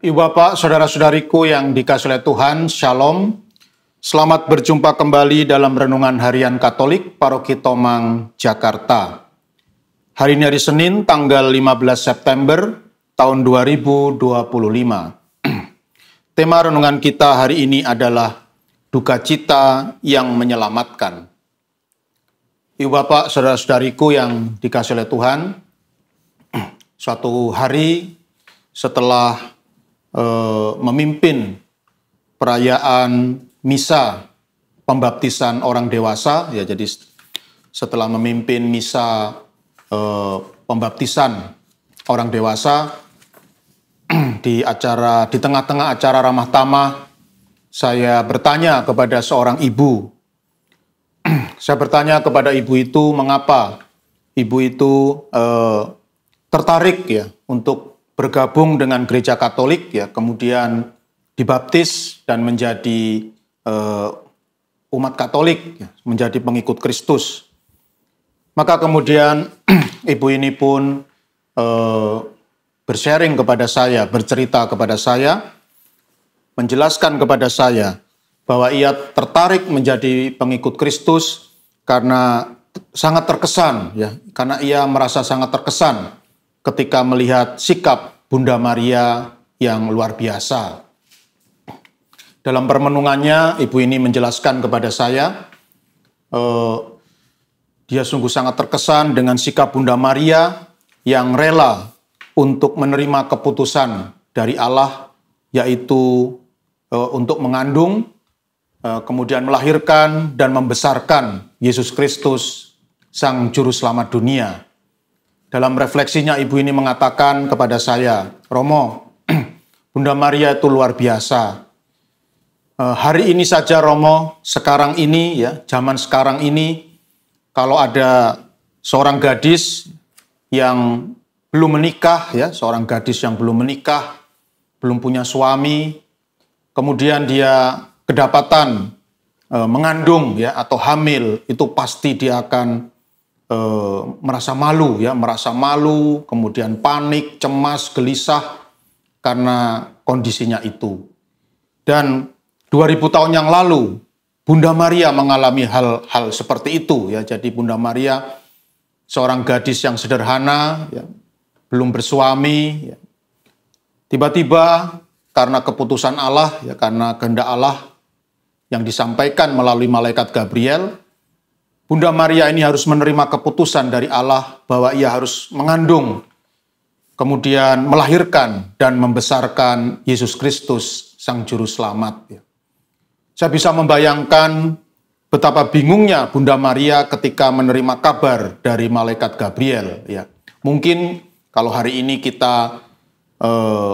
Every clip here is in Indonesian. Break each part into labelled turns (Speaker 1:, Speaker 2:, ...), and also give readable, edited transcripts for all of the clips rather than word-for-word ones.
Speaker 1: Ibu Bapak, saudara-saudariku yang dikasihi oleh Tuhan, Shalom. Selamat berjumpa kembali dalam Renungan Harian Katolik Paroki Tomang, Jakarta. Hari ini hari Senin, tanggal 15 September tahun 2025. Tema renungan kita hari ini adalah duka cita yang menyelamatkan. Ibu Bapak, saudara-saudariku yang dikasihi oleh Tuhan, suatu hari setelah memimpin perayaan misa pembaptisan orang dewasa, ya, jadi setelah memimpin misa pembaptisan orang dewasa di tengah-tengah acara ramah tamah, saya bertanya kepada seorang ibu. Saya bertanya kepada ibu itu mengapa ibu itu tertarik ya untuk bergabung dengan gereja Katolik, ya, kemudian dibaptis dan menjadi umat Katolik, ya, menjadi pengikut Kristus. Maka kemudian ibu ini pun bersharing kepada saya, bercerita kepada saya, menjelaskan kepada saya bahwa ia tertarik menjadi pengikut Kristus karena sangat terkesan, ya, karena ia merasa sangat terkesan ketika melihat sikap Bunda Maria yang luar biasa. Dalam permenungannya, ibu ini menjelaskan kepada saya, dia sungguh sangat terkesan dengan sikap Bunda Maria yang rela untuk menerima keputusan dari Allah, yaitu untuk mengandung, kemudian melahirkan dan membesarkan Yesus Kristus, Sang Juru Selamat dunia. Dalam refleksinya, ibu ini mengatakan kepada saya, Romo, Bunda Maria itu luar biasa. Hari ini saja, Romo, sekarang ini, ya, zaman sekarang ini, kalau ada seorang gadis yang belum menikah, ya, seorang gadis yang belum menikah, belum punya suami, kemudian dia kedapatan mengandung, ya, atau hamil, itu pasti dia akan merasa malu, ya, merasa malu, kemudian panik, cemas, gelisah karena kondisinya itu. Dan 2000 tahun yang lalu Bunda Maria mengalami hal-hal seperti itu, ya. Jadi Bunda Maria seorang gadis yang sederhana, ya, belum bersuami, ya. Tiba-tiba karena keputusan Allah, ya, karena kehendak Allah yang disampaikan melalui malaikat Gabriel, Bunda Maria ini harus menerima keputusan dari Allah bahwa ia harus mengandung, kemudian melahirkan dan membesarkan Yesus Kristus, Sang Juru Selamat. Saya bisa membayangkan betapa bingungnya Bunda Maria ketika menerima kabar dari malaikat Gabriel. Ya. Mungkin kalau hari ini kita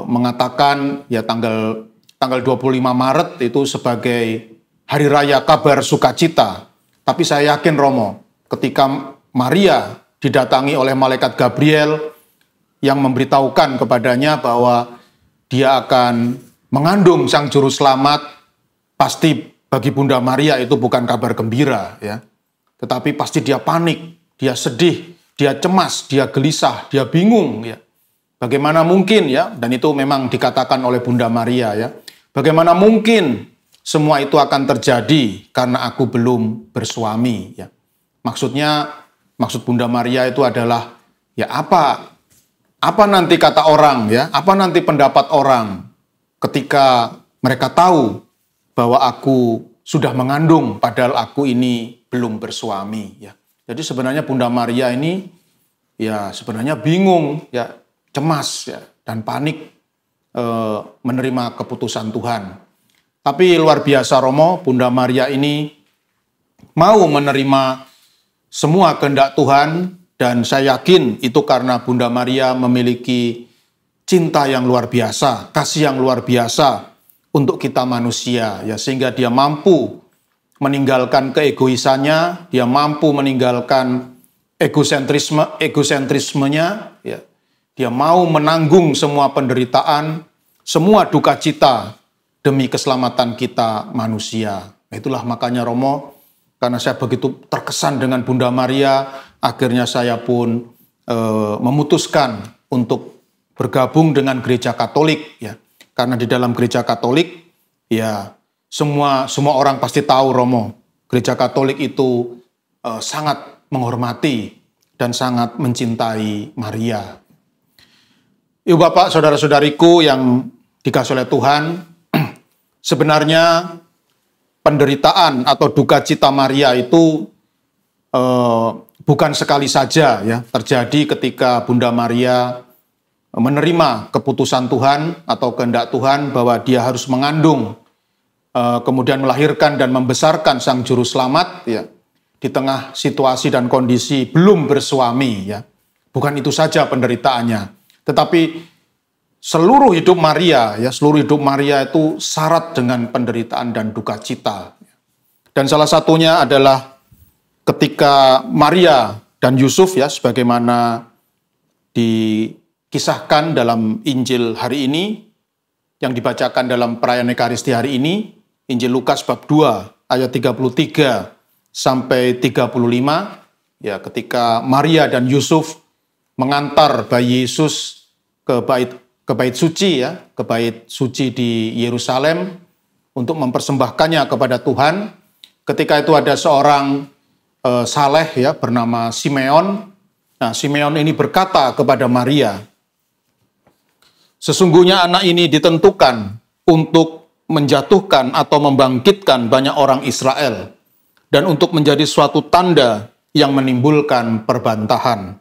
Speaker 1: mengatakan ya tanggal 25 Maret itu sebagai hari raya kabar sukacita. Tapi saya yakin, Romo, ketika Maria didatangi oleh malaikat Gabriel yang memberitahukan kepadanya bahwa dia akan mengandung Sang Juru Selamat, pasti bagi Bunda Maria itu bukan kabar gembira, ya. Tetapi pasti dia panik, dia sedih, dia cemas, dia gelisah, dia bingung, ya. Bagaimana mungkin, ya, dan itu memang dikatakan oleh Bunda Maria, ya. Bagaimana mungkin semua itu akan terjadi karena aku belum bersuami, ya. Maksud Bunda Maria itu adalah ya apa nanti kata orang, ya, apa nanti pendapat orang ketika mereka tahu bahwa aku sudah mengandung padahal aku ini belum bersuami, ya. Jadi sebenarnya Bunda Maria ini ya sebenarnya bingung, ya, cemas, ya, dan panik menerima keputusan Tuhan. Tapi luar biasa, Romo, Bunda Maria ini mau menerima semua kehendak Tuhan, dan saya yakin itu karena Bunda Maria memiliki cinta yang luar biasa, kasih yang luar biasa untuk kita manusia, ya, sehingga dia mampu meninggalkan keegoisannya, dia mampu meninggalkan egosentrismenya, ya. Dia mau menanggung semua penderitaan, semua duka cita demi keselamatan kita manusia. Itulah makanya, Romo, karena saya begitu terkesan dengan Bunda Maria, akhirnya saya pun memutuskan untuk bergabung dengan gereja Katolik, ya. Karena di dalam gereja Katolik, ya semua orang pasti tahu, Romo, gereja Katolik itu sangat menghormati dan sangat mencintai Maria. Ibu bapak, saudara-saudariku yang dikasihi oleh Tuhan, sebenarnya penderitaan atau duka cita Maria itu bukan sekali saja ya terjadi ketika Bunda Maria menerima keputusan Tuhan atau kehendak Tuhan bahwa dia harus mengandung, kemudian melahirkan dan membesarkan Sang Juru Selamat ya, di tengah situasi dan kondisi belum bersuami ya. Bukan itu saja penderitaannya, tetapi seluruh hidup Maria ya, seluruh hidup Maria itu syarat dengan penderitaan dan duka cita. Dan salah satunya adalah ketika Maria dan Yusuf ya, sebagaimana kisahkan dalam Injil hari ini, yang dibacakan dalam perayaan Ekaristi hari ini, Injil Lukas bab 2 ayat 33 sampai 35, ya ketika Maria dan Yusuf mengantar bayi Yesus ke bait suci ya, ke bait suci di Yerusalem untuk mempersembahkannya kepada Tuhan. Ketika itu ada seorang saleh ya bernama Simeon. Nah, Simeon ini berkata kepada Maria, sesungguhnya anak ini ditentukan untuk menjatuhkan atau membangkitkan banyak orang Israel dan untuk menjadi suatu tanda yang menimbulkan perbantahan.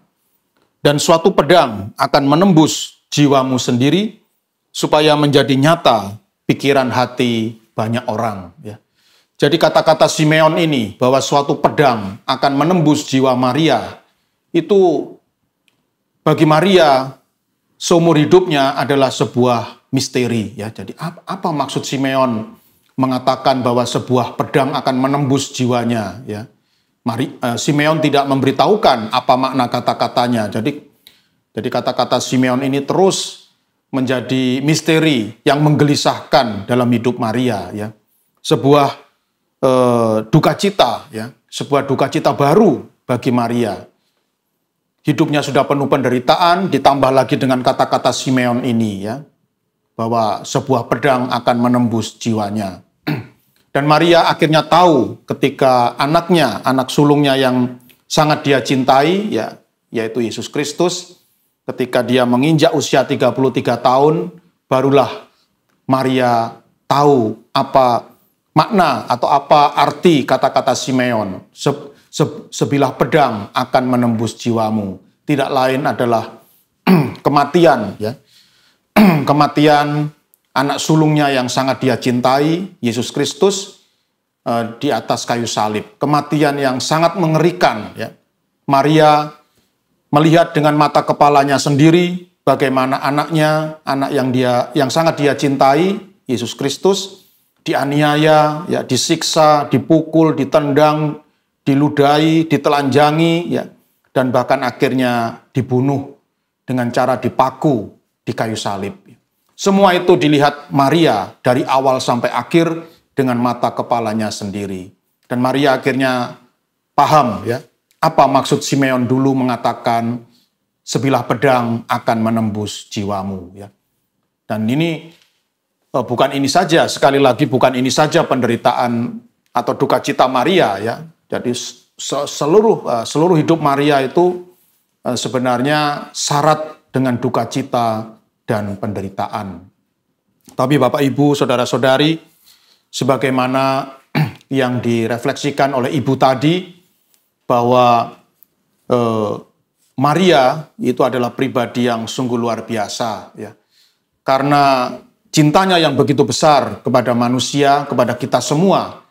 Speaker 1: Dan suatu pedang akan menembus jiwamu sendiri supaya menjadi nyata pikiran hati banyak orang. Ya. Jadi kata-kata Simeon ini bahwa suatu pedang akan menembus jiwa Maria, itu bagi Maria seumur hidupnya adalah sebuah misteri ya. Jadi apa maksud Simeon mengatakan bahwa sebuah pedang akan menembus jiwanya ya? Simeon tidak memberitahukan apa makna kata-katanya. Jadi kata-kata Simeon ini terus menjadi misteri yang menggelisahkan dalam hidup Maria ya. Sebuah duka cita ya, sebuah duka cita baru bagi Maria. Hidupnya sudah penuh penderitaan, ditambah lagi dengan kata-kata Simeon ini ya, bahwa sebuah pedang akan menembus jiwanya. Dan Maria akhirnya tahu ketika anaknya, anak sulungnya yang sangat dia cintai ya, yaitu Yesus Kristus, ketika dia menginjak usia 33 tahun, barulah Maria tahu apa makna atau apa arti kata-kata Simeon. Sebilah pedang akan menembus jiwamu. Tidak lain adalah kematian ya. Kematian anak sulungnya yang sangat dia cintai, Yesus Kristus, di atas kayu salib. Kematian yang sangat mengerikan ya. Maria melihat dengan mata kepalanya sendiri bagaimana anaknya, anak yang sangat dia cintai, Yesus Kristus, dianiaya, ya, disiksa, dipukul, ditendang, diludahi, ditelanjangi, ya, dan bahkan akhirnya dibunuh dengan cara dipaku di kayu salib. Semua itu dilihat Maria dari awal sampai akhir dengan mata kepalanya sendiri. Dan Maria akhirnya paham ya, apa maksud Simeon dulu mengatakan sebilah pedang akan menembus jiwamu ya. Dan ini bukan ini saja, sekali lagi bukan ini saja penderitaan atau duka cita Maria ya. Jadi seluruh hidup Maria itu sebenarnya syarat dengan duka cita dan penderitaan. Tapi Bapak Ibu, saudara-saudari, sebagaimana yang direfleksikan oleh Ibu tadi, bahwa Maria itu adalah pribadi yang sungguh luar biasa ya. Karena cintanya yang begitu besar kepada manusia, kepada kita semua,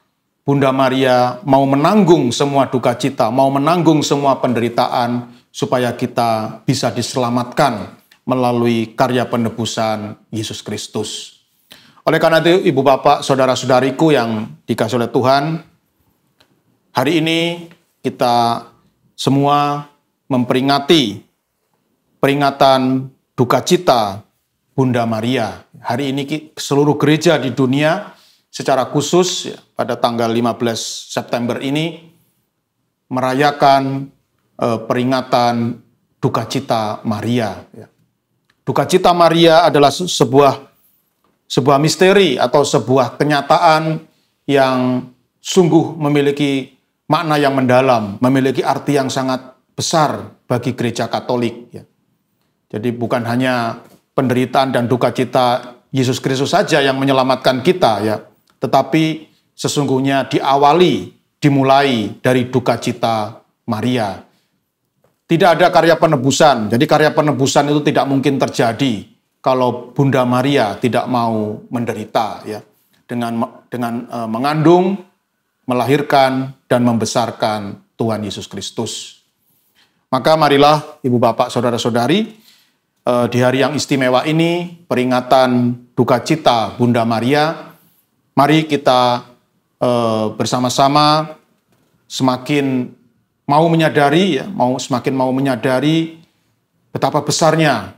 Speaker 1: Bunda Maria mau menanggung semua duka cita, mau menanggung semua penderitaan, supaya kita bisa diselamatkan melalui karya penebusan Yesus Kristus. Oleh karena itu, Ibu Bapak, Saudara-saudariku yang dikasihi oleh Tuhan, hari ini kita semua memperingati peringatan duka cita Bunda Maria. Hari ini seluruh gereja di dunia secara khusus ya, pada tanggal 15 September ini merayakan peringatan duka cita Maria. Ya. Duka cita Maria adalah sebuah sebuah misteri atau sebuah kenyataan yang sungguh memiliki makna yang mendalam, memiliki arti yang sangat besar bagi gereja Katolik. Ya. Jadi bukan hanya penderitaan dan duka cita Yesus Kristus saja yang menyelamatkan kita, ya, tetapi sesungguhnya dimulai dari duka cita Maria. Tidak ada karya penebusan, jadi karya penebusan itu tidak mungkin terjadi kalau Bunda Maria tidak mau menderita, ya, dengan mengandung, melahirkan, dan membesarkan Tuhan Yesus Kristus. Maka marilah Ibu Bapak Saudara-saudari, di hari yang istimewa ini, peringatan duka cita Bunda Maria, mari kita bersama-sama semakin mau menyadari, ya, semakin mau menyadari betapa besarnya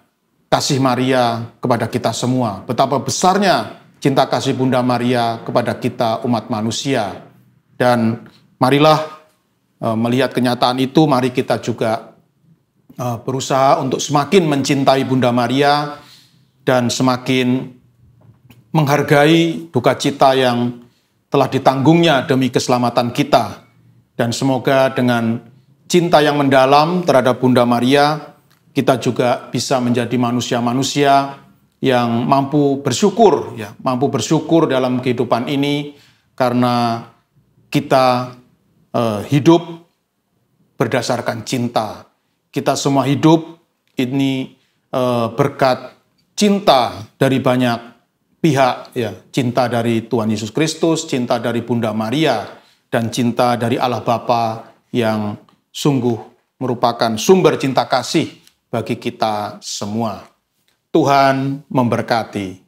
Speaker 1: kasih Maria kepada kita semua, betapa besarnya cinta kasih Bunda Maria kepada kita umat manusia. Dan marilah melihat kenyataan itu, mari kita juga berusaha untuk semakin mencintai Bunda Maria dan semakin menghargai duka cita yang telah ditanggungnya demi keselamatan kita. Dan semoga dengan cinta yang mendalam terhadap Bunda Maria, kita juga bisa menjadi manusia-manusia yang mampu bersyukur, ya, mampu bersyukur dalam kehidupan ini karena kita hidup berdasarkan cinta. Kita semua hidup ini berkat cinta dari banyak pihak, ya, cinta dari Tuhan Yesus Kristus, cinta dari Bunda Maria, dan cinta dari Allah Bapa yang sungguh merupakan sumber cinta kasih bagi kita semua. Tuhan memberkati.